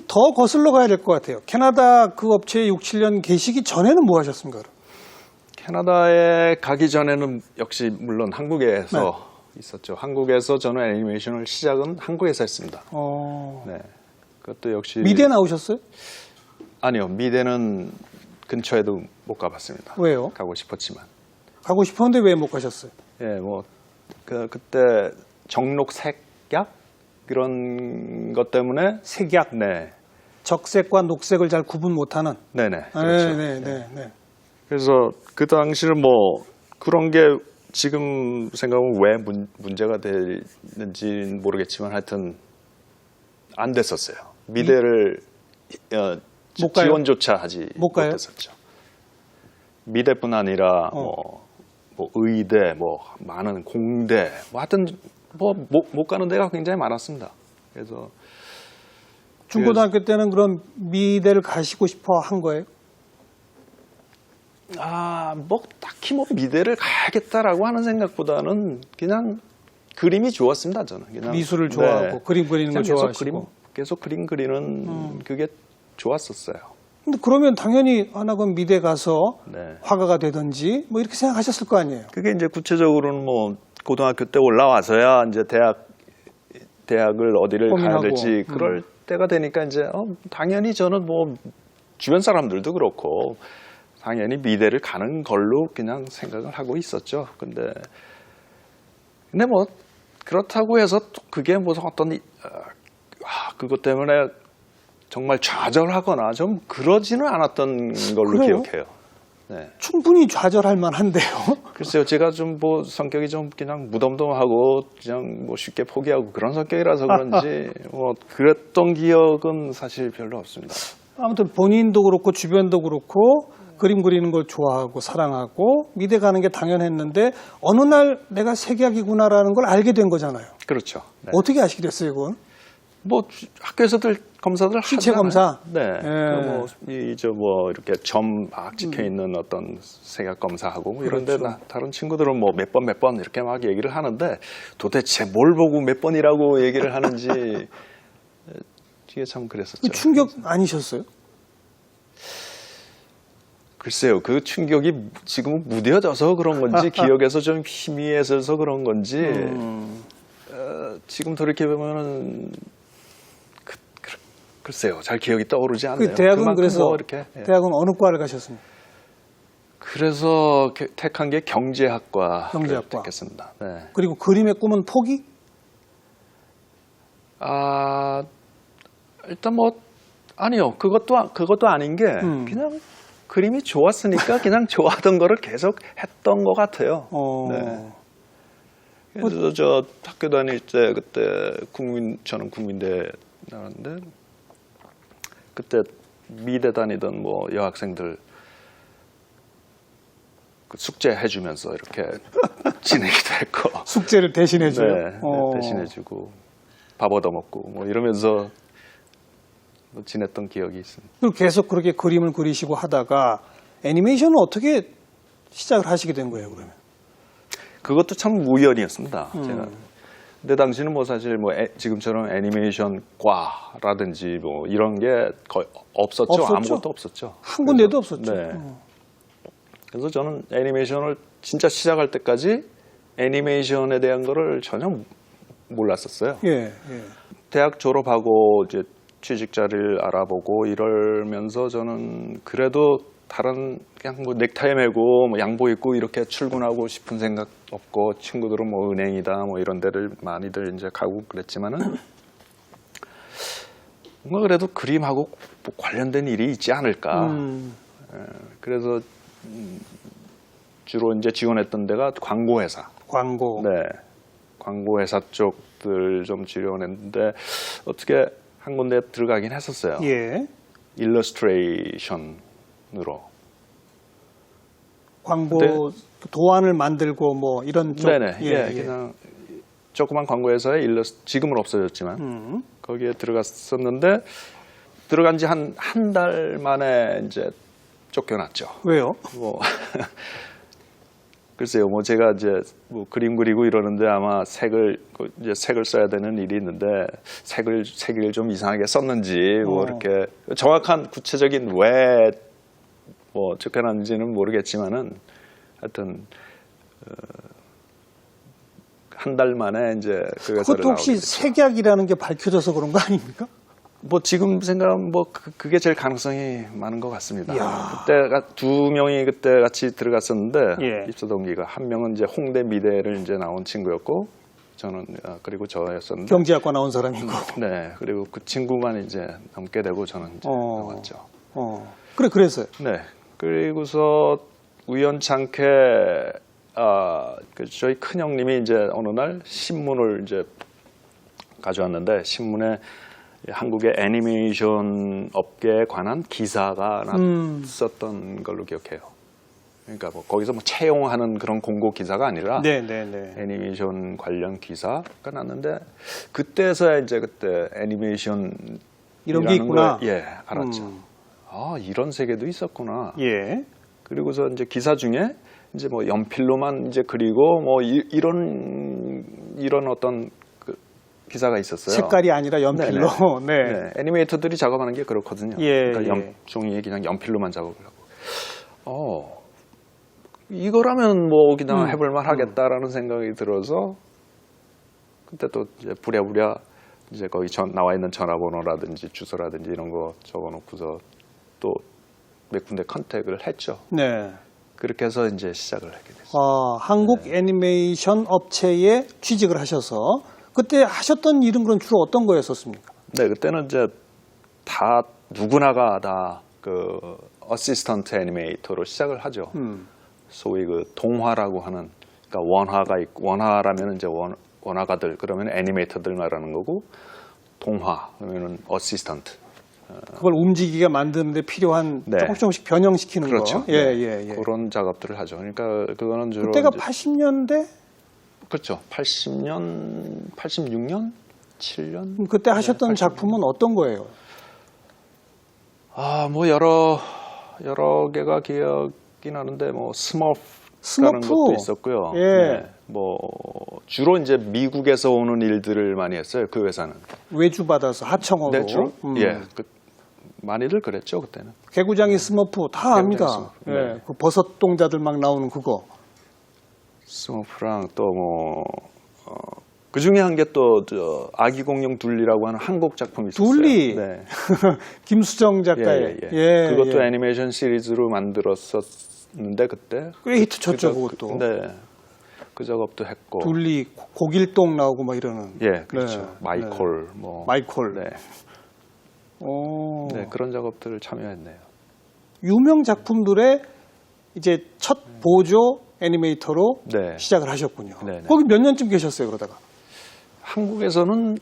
더 거슬러 가야 될 것 같아요. 캐나다 그 업체에 6, 7년 계시기 전에는 뭐 하셨습니까? 캐나다에 가기 전에는 역시 물론 한국에서 있었죠. 한국에서 저는 애니메이션을 시작은 한국에서 했습니다. 네. 그것도 역시 미대 나오셨어요? 아니요. 미대는 근처에도 못 가봤습니다. 왜요? 가고 싶었지만. 가고 싶었는데 왜 못 가셨어요? 예, 뭐 그때 정록 색약 그런 것 때문에 색약. 네. 적색과 녹색을 잘 구분 못하는. 네네. 그렇죠. 네. 그래서 그 당시는 뭐 그런 게 지금 생각하면 왜 문제가 되는지 모르겠지만 하여튼 안 됐었어요. 미대를 지원조차 하지 못했었죠. 미대뿐 아니라 뭐 의대, 뭐 많은 공대, 뭐 하여튼 뭐 못 가는 데가 굉장히 많았습니다. 그래서 중고등학교 때는 그럼 미대를 가시고 싶어 한 거예요? 뭐 딱히 뭐 미대를 가야겠다라고 하는 생각보다는 그냥 그림이 좋았습니다. 저는 그냥 미술을 좋아하고 그림 그리는 걸 좋아하시고 계속 그림 그리는 그게 좋았었어요. 근데 그러면 당연히 나 그럼 미대 가서 네. 화가가 되든지 뭐 이렇게 생각하셨을 거 아니에요? 그게 이제 구체적으로는 뭐 고등학교 때 올라와서야 이제 대학을 어디를 가야 고민하고. 될지 그럴 때가 되니까 이제 당연히 저는 뭐 주변 사람들도 그렇고 당연히 미대를 가는 걸로 그냥 생각을 하고 있었죠. 근데 뭐 그렇다고 해서 또 그게 무슨 어떤 그것 때문에 정말 좌절하거나 좀 그러지는 않았던 걸로 그래요? 기억해요. 네. 충분히 좌절할 만한데요. 글쎄요, 제가 좀 뭐 성격이 좀 그냥 무덤덤하고 그냥 뭐 쉽게 포기하고 그런 성격이라서 그런지 뭐 그랬던 기억은 사실 별로 없습니다. 아무튼 본인도 그렇고 주변도 그렇고 그림 그리는 걸 좋아하고 사랑하고 미대 가는 게 당연했는데 어느 날 내가 색약이구나라는 걸 알게 된 거잖아요. 그렇죠. 네. 어떻게 아시게 됐어요, 그건? 뭐 학교에서들 검사들 신체 하잖아요. 검사? 네. 예. 뭐 이렇게 점 막 찍혀 있는 어떤 색약 검사하고 뭐 이런데 다른 친구들은 뭐 몇 번 이렇게 막 얘기를 하는데 도대체 뭘 보고 몇 번이라고 얘기를 하는지 이게 참 그랬었죠. 충격 아니셨어요? 글쎄요, 그 충격이 지금은 무뎌져서 그런 건지 기억에서 좀 희미해져서 그런 건지 지금 돌이켜보면은 글쎄요, 잘 기억이 떠오르지 않네요. 그 대학은 그래서 뭐 이렇게, 대학은 어느 과를 가셨습니까? 그래서 택한 게 경제학과. 택했습니다. 네. 그리고 그림의 꿈은 포기? 일단 뭐 아니요, 그것도 아닌 게 그냥 그림이 좋았으니까 그냥 좋아하던 거를 계속 했던 것 같아요. 네. 그래서 저 학교 다닐 때 그때 저는 국민대 나왔는데 그때 미대 다니던 뭐 여학생들 그 숙제 해주면서 이렇게 지내기도 했고 숙제를 대신해줘요? 네, 대신해주고 밥 얻어먹고 뭐 이러면서 뭐 지냈던 기억이 있습니다. 그리고 계속 그렇게 그림을 그리시고 하다가 애니메이션은 어떻게 시작을 하시게 된 거예요, 그러면? 그것도 참 우연이었습니다. 제가. 근데 당시는 뭐 사실 뭐 지금처럼 애니메이션과라든지 뭐 이런 게 거의 없었죠. 아무것도 없었죠. 한 군데도 없었죠. 네. 그래서 저는 애니메이션을 진짜 시작할 때까지 애니메이션에 대한 거를 전혀 몰랐었어요. 예. 대학 졸업하고 이제 취직 자리를 알아보고 이러면서 저는 그래도 다른 그냥 뭐 넥타이 메고 뭐 양복 입고 이렇게 출근하고 싶은 생각 없고 친구들은 뭐 은행이다 뭐 이런 데를 많이들 이제 가고 그랬지만은 뭔가 그래도 그림하고 뭐 관련된 일이 있지 않을까. 그래서 주로 이제 지원했던 데가 광고회사. 광고. 네. 광고회사 쪽들 좀 지원했는데 어떻게 한 군데 들어가긴 했었어요. 예. 일러스트레이션으로. 광고 도안을 만들고 뭐 이런 쪽. 네네. 그냥 조그만 광고회사에 지금은 없어졌지만 거기에 들어갔었는데 들어간 지 한 달 만에 이제 쫓겨났죠. 왜요? 뭐 글쎄요, 뭐 제가 이제 뭐 그림 그리고 이러는데 아마 이제 색을 써야 되는 일이 있는데 색을 좀 이상하게 썼는지 뭐 이렇게 정확한 구체적인 왜 뭐 쫓겨났는지는 모르겠지만은 하여튼 한 달 만에 이제 그 회사를 그것도 혹시 나오게 됐죠. 색약이라는 게 밝혀져서 그런 거 아닙니까? 뭐 지금 생각하면 뭐 그게 제일 가능성이 많은 것 같습니다. 이야. 그때가 두 명이 그때 같이 들어갔었는데 예. 입사 동기가 한 명은 이제 홍대 미대를 이제 나온 친구였고 저는 그리고 저였었는데 경제학과 나온 사람이고. 네 그리고 그 친구만 이제 넘게 되고 저는 이제 나왔죠. 그래서요. 네 그리고서 우연찮게 저희 큰 형님이 이제 어느 날 신문을 이제 가져왔는데 신문에 한국의 애니메이션 업계에 관한 기사가 났었던 걸로 기억해요. 그러니까 뭐 거기서 뭐 채용하는 그런 공고 기사가 아니라 네네네. 애니메이션 관련 기사가 났는데 그때서야 이제 그때 애니메이션 이런 게 있구나. 예, 알았죠. 아, 이런 세계도 있었구나. 예. 그리고서 이제 기사 중에 이제 뭐 연필로만 이제 그리고 뭐 이런 어떤 기사가 있었어요. 색깔이 아니라 연필로. 네. 네, 애니메이터들이 작업하는 게 그렇거든요. 예, 그러니까 예. 종이에 그냥 연필로만 작업을 하고. 이거라면 뭐 그냥 해볼만 하겠다라는 생각이 들어서 그때 또 이제 부랴부랴 이제 거기 나와 있는 전화번호라든지 주소라든지 이런 거 적어놓고서 또 몇 군데 컨택을 했죠. 네. 그렇게 해서 이제 시작을 하게 됐어요. 한국 애니메이션 업체에 취직을 하셔서 그때 하셨던 일은 그럼 주로 어떤 거였었습니까? 네, 그때는 이제 다 누구나가 다 그 어시스턴트 애니메이터로 시작을 하죠. 소위 그 동화라고 하는 그러니까 원화가 있고 원화라면 이제 원화가들 그러면 애니메이터들 말하는 거고 동화 그러면은 어시스턴트. 그걸 움직이게 만드는데 필요한 네. 조금씩 변형시키는 그렇죠. 거. 예. 그런 작업들을 하죠. 그러니까 그거는 주로 그때가 이제 80년대? 그렇죠. 80년, 86년, 7년. 그때 하셨던 80년. 작품은 어떤 거예요? 뭐 여러 개가 기억이 나는데 뭐 스머프라는 것도 있었고요. 예. 네, 뭐 주로 이제 미국에서 오는 일들을 많이 했어요. 그 회사는. 외주 받아서 하청어로. 네, 주로 예. 많이들 그랬죠 그때는. 개구장이 스머프 다 압니다. 스머프, 네. 예. 그 버섯 동자들 막 나오는 그거. 스머프랑 또 뭐 그 중에 한 게 또 아기 공룡 둘리라고 하는 한국 작품이 있었어요. 둘리. 네. 김수정 작가의. 예. 그것도 애니메이션 시리즈로 만들었었는데 그때. 꽤 히트 쳤죠 그것도. 네. 그 작업도 했고. 둘리 고길동 나오고 막 이러는. 예, 그렇죠. 네. 마이콜 뭐. 마이콜. 네. 네, 그런 작업들을 참여했네요. 유명 작품들의 이제 첫 보조 애니메이터로 네. 시작을 하셨군요. 네네. 거기 몇 년쯤 계셨어요, 그러다가? 한국에서는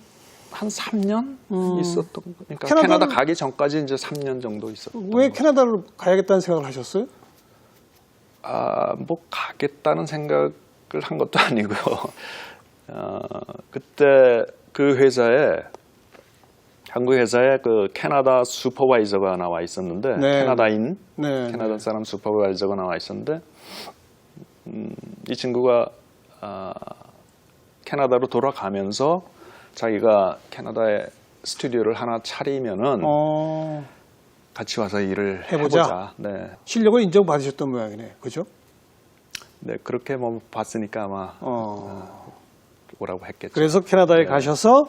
한 3년 있었던 그러니까 캐나다는- 캐나다 가기 전까지 이제 3년 정도 있었던 왜 거. 캐나다로 가야겠다는 생각을 하셨어요? 뭐 가겠다는 생각을 한 것도 아니고요. 그때 그 회사에 한국 회사에 그 캐나다 슈퍼바이저가 나와 있었는데 네. 캐나다인 네. 캐나다 사람 슈퍼바이저가 나와 있었는데 이 친구가 캐나다로 돌아가면서 자기가 캐나다에 스튜디오를 하나 차리면은 같이 와서 일을 해보자. 네. 실력을 인정받으셨던 모양이네, 그죠? 네, 그렇게 뭐 봤으니까 아마 오라고 했겠죠. 그래서 캐나다에 네. 가셔서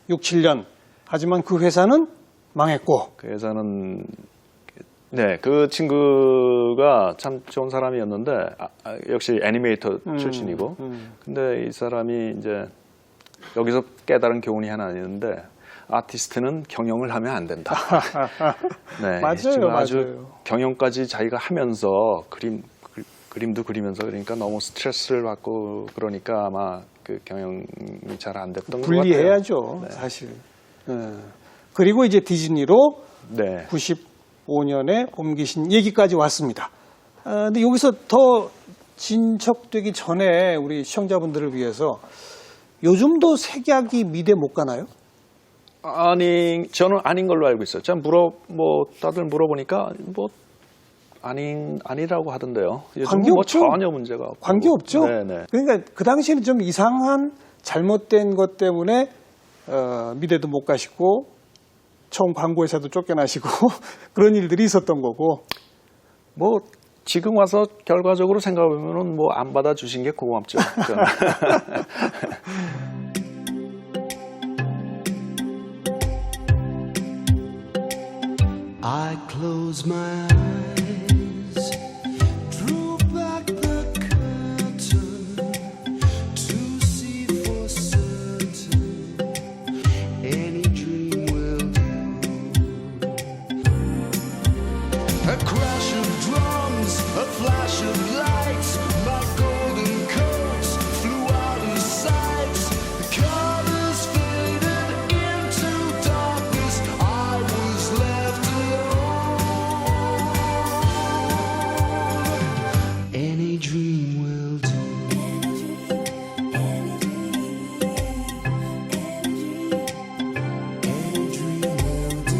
6, 7년. 하지만 그 회사는 망했고. 그 회사는 네, 그 친구가 참 좋은 사람이었는데 역시 애니메이터 출신이고 근데 이 사람이 이제 여기서 깨달은 교훈이 하나 있는데 아티스트는 경영을 하면 안 된다. 네, 맞아요, 아주 맞아요. 경영까지 자기가 하면서 그림도 그리면서 그러니까 너무 스트레스를 받고 그러니까 아마 그 경영이 잘 안 됐던 것 같아요. 분리해야죠, 네. 사실. 그리고 이제 디즈니로 네. 95년에 옮기신 얘기까지 왔습니다. 근데 여기서 더 진척되기 전에 우리 시청자분들을 위해서 요즘도 색약이 미대 못 가나요? 아니, 저는 아닌 걸로 알고 있어요. 다들 물어보니까 뭐 아니라고 하던데요. 요즘은 관계없죠? 뭐 전혀 문제가 없고. 관계없죠? 네네. 그러니까 그 당시에는 좀 이상한 잘못된 것 때문에 미대도 못 가시고 처음 광고회사도 쫓겨나시고 그런 일들이 있었던 거고. 뭐 지금 와서 결과적으로 생각해보면은 뭐 안 받아주신 게 고맙죠. I close my eyes, drew back the curtain to see for certain any dream will do. A crash of drums, a flash of lights, my golden coat flew out of sight. The colors faded into darkness. I was left alone. Any dream will do. Any dream will do.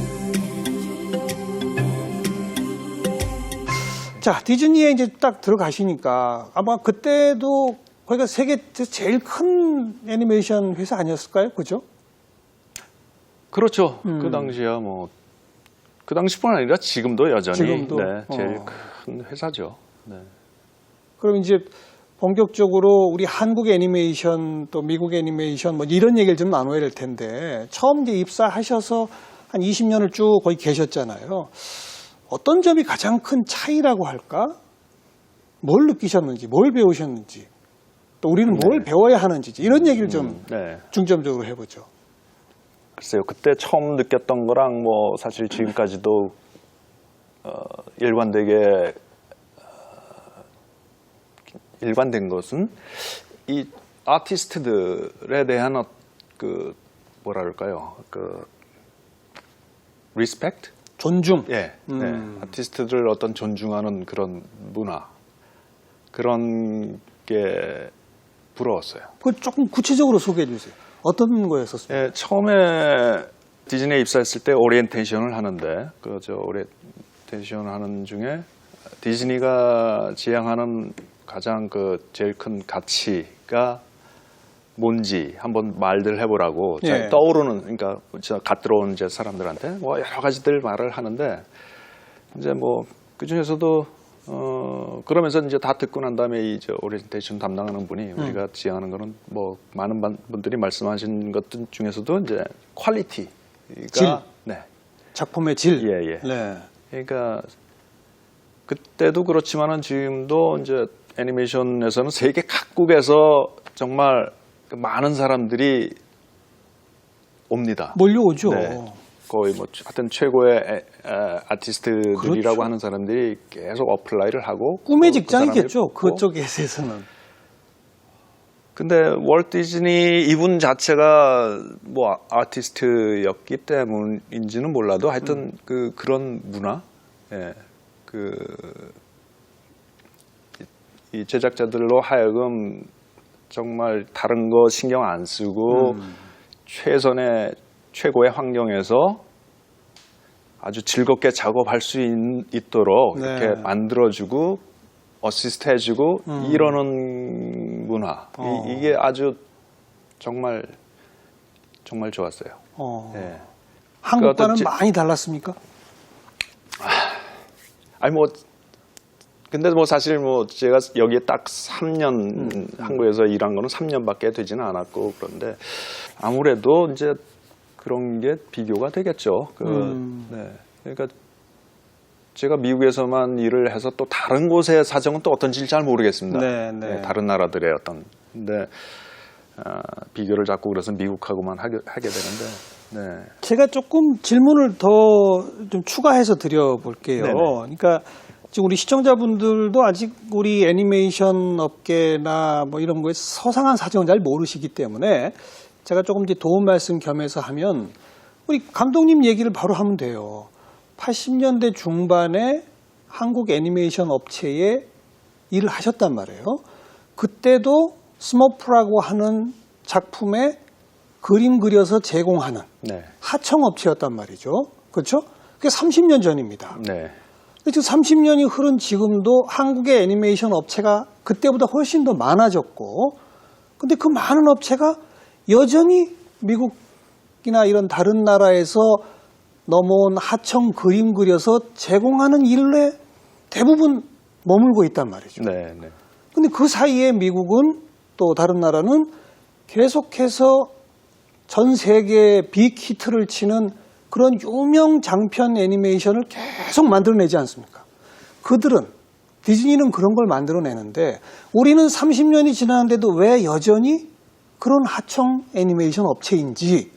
자, 디즈니에 이제 딱 들어가시니까 아마 그때도 거기가 세계 제일 큰 애니메이션 회사 아니었을까요? 그죠? 그렇죠. 그 당시야 뭐 그 당시뿐 아니라 지금도 여전히 지금도? 네, 제일 큰 회사죠. 네. 그럼 이제 본격적으로 우리 한국 애니메이션 또 미국 애니메이션 뭐 이런 얘기를 좀 나눠야 될 텐데 처음 이제 입사하셔서 한 20년을 쭉 거기 계셨잖아요. 어떤 점이 가장 큰 차이라고 할까? 뭘 느끼셨는지, 뭘 배우셨는지, 또 우리는 뭘 배워야 하는지 이런 얘기를 좀 네. 중점적으로 해보죠. 글쎄요. 그때 처음 느꼈던 거랑 뭐 사실 지금까지도 일관된 것은 이 아티스트들에 대한 그 뭐라 그럴까요? 그 리스펙트? 존중. 예. 네. 아티스트들 어떤 존중하는 그런 문화. 그런 게 부러웠어요. 그 조금 구체적으로 소개해 주세요. 어떤 거였었습니까? 예, 처음에 디즈니에 입사했을 때 오리엔테이션을 하는데 저 오리엔테이션 하는 중에 디즈니가 지향하는 가장 제일 큰 가치가 뭔지 한번 말들 해보라고 예. 떠오르는 그러니까 갓 들어온 이제 사람들한테 뭐 여러 가지들 말을 하는데 이제 뭐 그 중에서도 그러면서 이제 다 듣고 난 다음에 이제 오리엔테이션 담당하는 분이 우리가 지향하는 거는 뭐 많은 분들이 말씀하신 것들 중에서도 이제 퀄리티가 질. 네. 작품의 질. 예, 예. 네. 그러니까 그때도 그렇지만은 지금도 이제 애니메이션에서는 세계 각국에서 정말 많은 사람들이 옵니다. 몰려오죠. 네. 거의 뭐 하여튼 최고의 아티스트들이라고 그렇죠. 하는 사람들이 계속 어플라이를 하고 꿈의 그 직장이겠죠. 사람이 있고. 그쪽에서는. 근데 월트 디즈니 이분 자체가 뭐 아티스트였기 때문인지는 몰라도 하여튼 그런 문화, 예, 이 제작자들로 하여금 정말 다른 거 신경 안 쓰고 최고의 환경에서 아주 즐겁게 작업할 수 있도록 네. 이렇게 만들어주고 어시스트 해주고 이러는 문화 이게 아주 정말 좋았어요. 예. 한국과는 어떤 많이 달랐습니까? 아니 뭐 근데 뭐 사실 뭐 제가 여기에 딱 3년 한국에서 일한 거는 3년밖에 되지는 않았고 그런데 아무래도 이제 그런 게 비교가 되겠죠. 네. 그러니까 제가 미국에서만 일을 해서 또 다른 곳의 사정은 또 어떤지 잘 모르겠습니다. 네, 네. 네, 다른 나라들의 어떤 근데 비교를 자꾸 그래서 미국하고만 하게 되는데. 네. 제가 조금 질문을 더 좀 추가해서 드려볼게요. 네네. 그러니까 지금 우리 시청자분들도 아직 우리 애니메이션 업계나 뭐 이런 거에 서상한 사정을 잘 모르시기 때문에 제가 조금 이제 도움 말씀 겸해서 하면 우리 감독님 얘기를 바로 하면 돼요. 80년대 중반에 한국 애니메이션 업체에 일을 하셨단 말이에요. 그때도 스머프라고 하는 작품에 그림 그려서 제공하는 네. 하청업체였단 말이죠. 그렇죠? 그게 30년 전입니다. 네. 지금 30년이 흐른 지금도 한국의 애니메이션 업체가 그때보다 훨씬 더 많아졌고, 근데 그 많은 업체가 여전히 미국이나 이런 다른 나라에서 넘어온 하청 그림 그려서 제공하는 일에 대부분 머물고 있단 말이죠. 네, 네. 근데 그 사이에 미국은 또 다른 나라는 계속해서 전 세계 빅히트를 치는 그런 유명 장편 애니메이션을 계속 만들어내지 않습니까? 그들은, 디즈니는 그런 걸 만들어내는데 우리는 30년이 지났는데도 왜 여전히 그런 하청 애니메이션 업체인지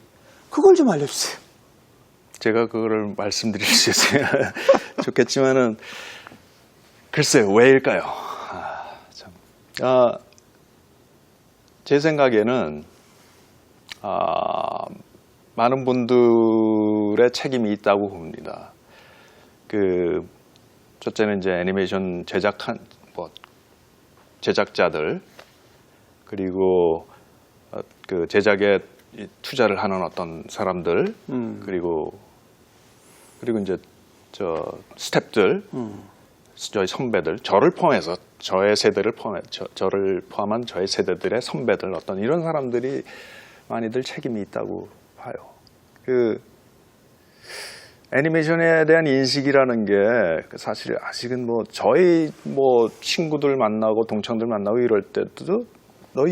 그걸 좀 알려주세요. 제가 그거를 말씀드릴 수 있어요. 좋겠지만은 글쎄요, 왜일까요? 제 생각에는 많은 분들의 책임이 있다고 봅니다. 첫째는 이제 애니메이션 제작자들, 그리고 그 제작에 투자를 하는 어떤 사람들, 그리고 이제 스태프들, 저희 선배들, 저를 포함해서 저의 세대를 저를 포함한 저의 세대들의 선배들, 어떤 이런 사람들이 많이들 책임이 있다고 봐요. 애니메이션에 대한 인식이라는 게 사실 아직은 저희 친구들 만나고 동창들 만나고 이럴 때도 너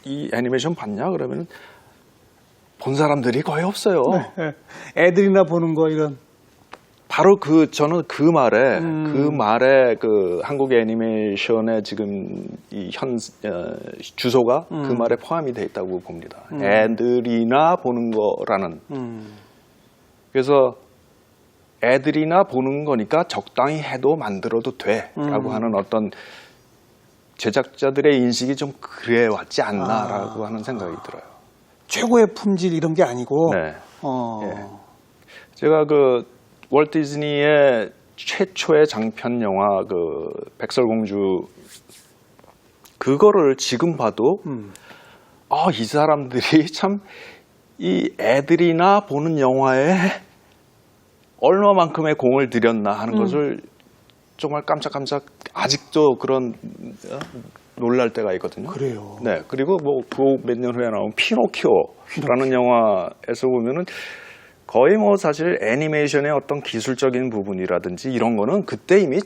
이 애니메이션 봤냐? 그러면 본 사람들이 거의 없어요. 네. 애들이나 보는 거 이런. 바로 저는 그 말에 한국의 애니메이션의 지금 주소가 그 말에 포함이 돼 있다고 봅니다. 애들이나 보는 거라는. 그래서 애들이나 보는 거니까 적당히 해도 만들어도 돼라고 하는 어떤 제작자들의 인식이 좀 그래 왔지 않나라고 하는 생각이 들어요. 최고의 품질 이런 게 아니고. 네. 예. 제가 월트 디즈니의 최초의 장편 영화 백설공주 그거를 지금 봐도 이 사람들이 참 이 애들이나 보는 영화에 얼마만큼의 공을 들였나 하는 것을 정말 깜짝깜짝 아직도 그런 놀랄 때가 있거든요. 그래요. 네. 그리고 그 몇 년 후에 나온 피노키오라는 영화에서 보면은 거의 사실 애니메이션의 어떤 기술적인 부분이라든지 이런 거는 그때 이미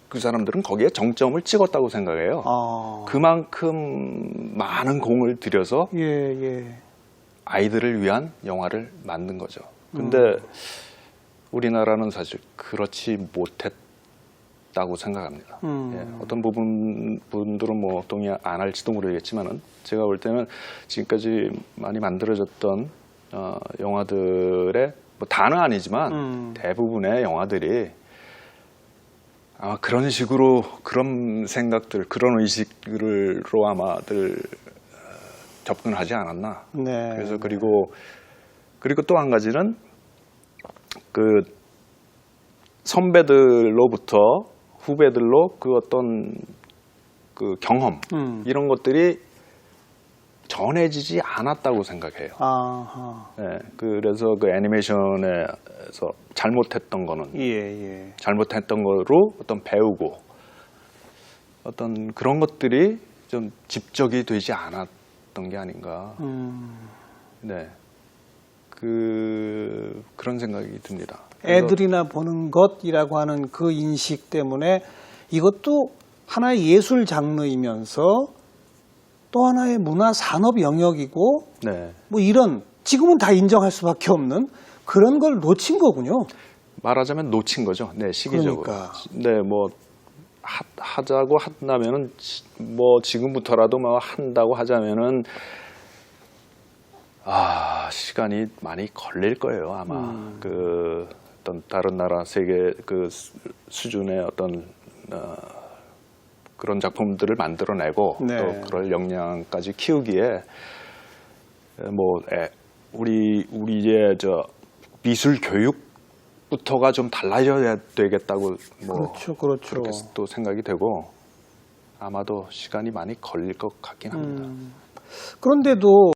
그 사람들은 거기에 정점을 찍었다고 생각해요. 그만큼 많은 공을 들여서 아이들을 위한 영화를 만든 거죠. 근데 우리나라는 사실 그렇지 못했다고 생각합니다. 예, 어떤 분들은 동의 안 할지도 모르겠지만은 제가 볼 때는 지금까지 많이 만들어졌던 영화들의 다는 아니지만 대부분의 영화들이 아마 그런 식으로 그런 생각들, 그런 의식으로 아마들 접근하지 않았나. 네. 그래서 그리고 또 한 가지는 선배들로부터 후배들로 어떤 경험 이런 것들이 전해지지 않았다고 생각해요. 네, 그래서 애니메이션에서 잘못했던 거는 잘못했던 거로 어떤 배우고 어떤 그런 것들이 좀 집적이 되지 않았던 게 아닌가. 네, 그런 생각이 듭니다. 애들이나 보는 것이라고 하는 그 인식 때문에 이것도 하나의 예술 장르이면서 또 하나의 문화 산업 영역이고 이런 지금은 다 인정할 수밖에 없는 그런 걸 놓친 거군요. 말하자면 놓친 거죠. 네, 시기적으로. 그러니까. 네, 하자고 한다면은 지금부터라도 한다고 하자면은 시간이 많이 걸릴 거예요, 아마. 어떤 다른 나라 세계 수준의 어떤 그런 작품들을 만들어내고 또 그럴 역량까지 키우기에 우리의 미술 교육부터가 좀 달라져야 되겠다고 그렇죠. 그렇게 또 생각이 되고 아마도 시간이 많이 걸릴 것 같긴 합니다. 그런데도